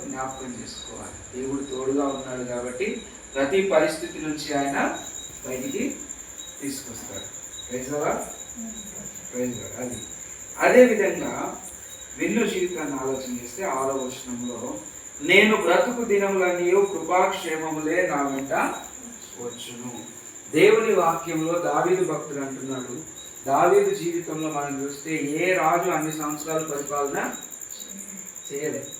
జ్ఞాపకం చేసుకోవాలి. దేవుడు తోడుగా ఉన్నాడు కాబట్టి ప్రతి పరిస్థితి నుంచి ఆయన బయటికి తీసుకొస్తాడు. Praise lord. అది అదేవిధంగా వెన్ను జీవితాన్ని ఆలోచన చేస్తే 6వ వచనంలో, నేను బ్రతుకు దినములన్నీ కృపాక్షేమములే నా వెంట వచ్చును. దేవుని వాక్యంలో దావీదు భక్తుడు అంటున్నాడు, దావీదు జీవితంలో మనం చూస్తే ఏ రాజు అన్ని సంవత్సరాలు పరిపాలన చేయలేదు.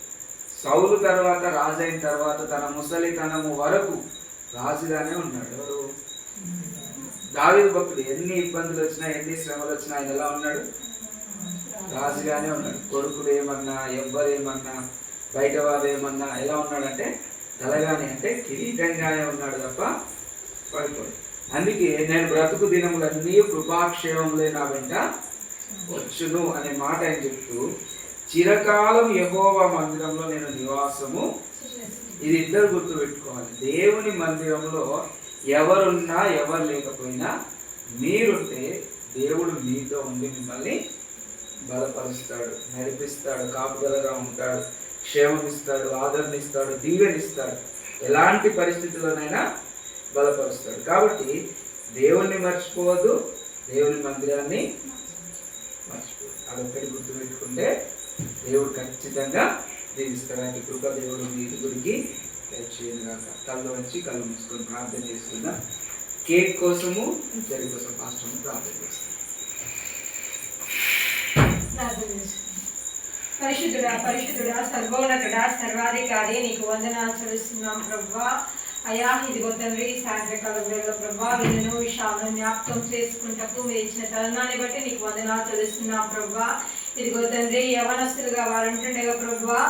సౌలు తర్వాత రాజు అయిన తర్వాత తన ముసలితనము వరకు రాజుగానే ఉన్నాడు. ఎవరు? దావీదు భక్తుడు. ఎన్ని ఇబ్బందులు వచ్చినా, ఎన్ని శ్రమలు వచ్చినా ఆయన ఎలా ఉన్నాడు? రాజుగానే ఉన్నాడు. కొడుకులు ఏమన్నా, ఎవ్వరేమన్నా, బయట వారు ఏమన్నా ఎలా ఉన్నాడంటే తలగానే, అంటే కిరీటంగానే ఉన్నాడు తప్ప పడిపోయి. అందుకే నేను బ్రతుకు దినములన్నీ కృపాక్షేమములే నా వెంట వచ్చును అనే మాట ఆయన చెప్తూ, చిరకాలం యెహోవా మందిరంలో నేను నివాసము. ఇది ఇద్దరు గుర్తు పెట్టుకోవాలి. దేవుని మందిరంలో ఎవరున్నా ఎవరు లేకపోయినా మీరుంటే దేవుడు మీతో ఉండి మిమ్మల్ని బలపరుస్తాడు, నడిపిస్తాడు, కాపుదలగా ఉంటాడు, క్షేమమిస్తాడు, ఆదరణిస్తాడు, దీవెనిస్తాడు. ఎలాంటి పరిస్థితుల్లోనైనా బలపరుస్తాడు. కాబట్టి దేవుణ్ణి మర్చిపోవద్దు, దేవుని మందిరాన్ని మర్చిపోవద్దు. అదొక్కటి గుర్తుపెట్టుకుంటే దేవుడు ఖచ్చితంగా దీవిస్తాడు. అంటే కృప దేవుడు మీ గురికి చేయనుగాక. కళ్ళు వచ్చి కళ్ళు మూసుకొని ప్రార్థన చేస్తున్నా. కేక్ కోసము ఇద్దరి కోసం మాస్టర్ ప్రార్థన చేస్తాం. పరిశుద్ధుడా, పరిశుద్ధుడా, సర్వోన్నతుడా, సర్వాధికారి, నీకు వందనాలు చెల్లిస్తున్నాం ప్రభువా. అయా, ఇదిగో తండ్రి, సాయంత్రకాల వేళలో ప్రభా విను విషయాలను జ్ఞాపకం చేసుకుంటూ మీరు ఇచ్చిన తరుణాన్ని బట్టి నీకు వందనాలు చెల్లిస్తున్నాం ప్రభువా. ఇదిగో తండ్రి, యవనస్తులుగా వారు ఉంటుండగా ప్రభువా,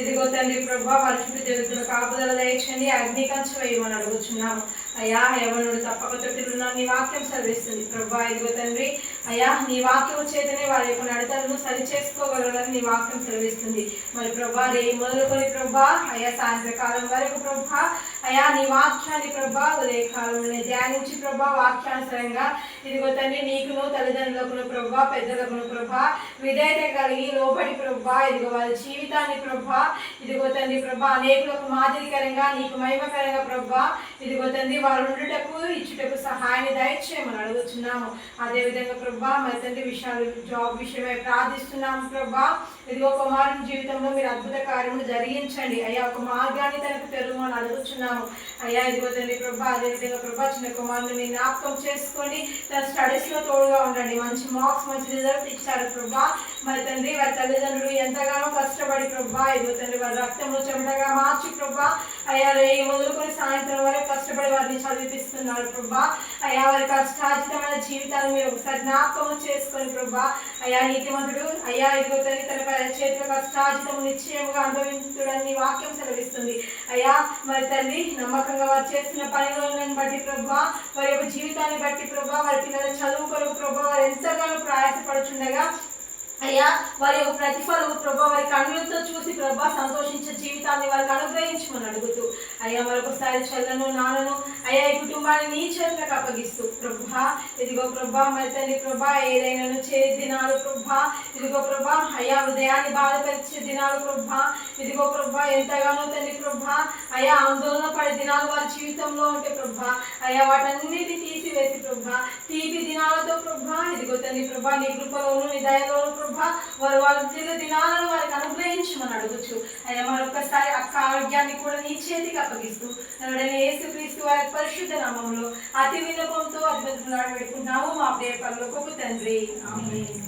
ఇదిగో తండ్రి ప్రభా, వారి చుట్టూ తిరుగుతున్న కాపుదల దయచండి, అగ్ని కంచు వేయమని అడుగుతున్నాము. అయ్యా, యవనుడు తప్పక తొట్టిలో నీ వాక్యం సెలవిస్తుంది ప్రభా. ఇదిగో తండ్రి, అయ్యా, నీ వాక్యం చేతనే వారి యొక్క నడతలను సరి చేసుకోగలరని నీ వాక్యం సెలవిస్తుంది. మరి ప్రభా, రే మొదలుకొని ప్రభా, అయ్యా సాయంత్రకాలం వరకు ప్రభా, అయ్యా నీ వాక్యాన్ని ప్రభా ఉదయకాలంలో ధ్యానించి ప్రభా వాక్యానుసరంగా ఇదిగో తండ్రి నీకును తల్లిదండ్రులకును ప్రభా పెద్దలకును ప్రభా విధేయత కలిగి లోబడి ప్రభా ఇదిగో వారి జీవితాన్ని ప్రభా ఇదిగో తండ్రి ప్రభా అనేకులకు మాదిరికరంగా నీకు మహిమకరంగా ప్రభా ఇదిగో తండ్రి వారు ఉండుటకు ఇచ్చుటకు సహాయాన్ని దయచేయమని అడుగుతున్నాము. అదేవిధంగా ప్రభా మరి తండ్రి విషయాలు జాబ్ విషయమై ప్రార్థిస్తున్నాము ప్రభా. ఇదిగో కుమారుని జీవితంలో మీరు అద్భుత కార్యములు జరిగించండి అయ్యా, ఒక మార్గాన్ని తనకు తెరుమని అడుగుతున్నాము అయ్యా. ఇదిగో తండ్రి ప్రభా అదేవిధంగా ప్రభా చిన్న కుమారుని మీరు జ్ఞాపకం చేసుకొని తన స్టడీస్లో తోడుగా ఉండండి. మంచి మార్క్స్ మంచి రిజల్ట్ ఇచ్చారు ప్రభా. మరి తండ్రి వారి తల్లిదండ్రులు ఎంతగానో కష్టపడి ప్రభా ఇదిగో తండ్రి వారి రక్తంలో చెమటగా మార్చి ప్రభా అయ్యా రేయి మొదలుకొని సాయంత్రం వరకు కష్టపడి వారిని చదివిపిస్తున్నారు ప్రభా. అయ్యా వారి కష్టార్జితమైన జీవితాన్ని మీరు ఒకసారి జ్ఞాపకం చేసుకొని ప్రభా అయ్యా నీతిమంతుడు అయ్యా ఇదిగో తండ్రి తన చేతుల కష్టార్జితం నిశ్చయముగా అనుభవించుడని వాక్యం సెలవిస్తుంది అయ్యా. మరి తల్లి నమ్మకంగా వారు చేస్తున్న పనిని బట్టి ప్రభా వారి యొక్క జీవితాన్ని బట్టి ప్రభా వారి పిల్లల చదువు కొరకు ప్రభా వారు ఎంతగానో ప్రయాసపడుచుండగా అయ్యా వారి యొక్క ప్రతిఫలం ప్రభా వారి కన్నులతో చూసి ప్రభా సంతోషించే జీవితాన్ని వారికి అనుగ్రహించమని అడుగుతూ అయ్యా మరొకసారి చెల్లను నాన్నను అయ్యా ఈ కుటుంబాన్ని నీ చేతులకు అప్పగిస్తూ ప్రభా ఇదిగో ప్రభా మరి తల్లి ప్రభా ఏదైనా చే దినాలు ప్రభా ఇదిగో ప్రభా అయ్యా ఉదయాన్ని బాధపరిచే దినాలు ప్రభా ఇదిగో ప్రభా ఎంతగానో తల్లి ప్రభా అయ్యా ఆందోళన పడే దినాలు వారి జీవితంలో ఉంటే ప్రభా అయ్యా వాటన్నిటిని తీసివేసి ప్రభా తీపి దినాలతో ప్రభా ఇదిగో తల్లి ప్రభా నీ కృపలోను నీ దయలోను వారి దినాలను వారికి అనుగ్రహించమని అడుగుచు అయ్యా మరొకసారి అక్క ఆరోగ్యాన్ని కూడా నీ చేతికి అప్పగిస్తూ యేసుక్రీస్తు వారి పరిశుద్ధ నామములో అతి విన్నపంతో అద్భుతంగా పెట్టుకున్నాము మా ప్రియ పరలోకపు తండ్రి. ఆమేన్.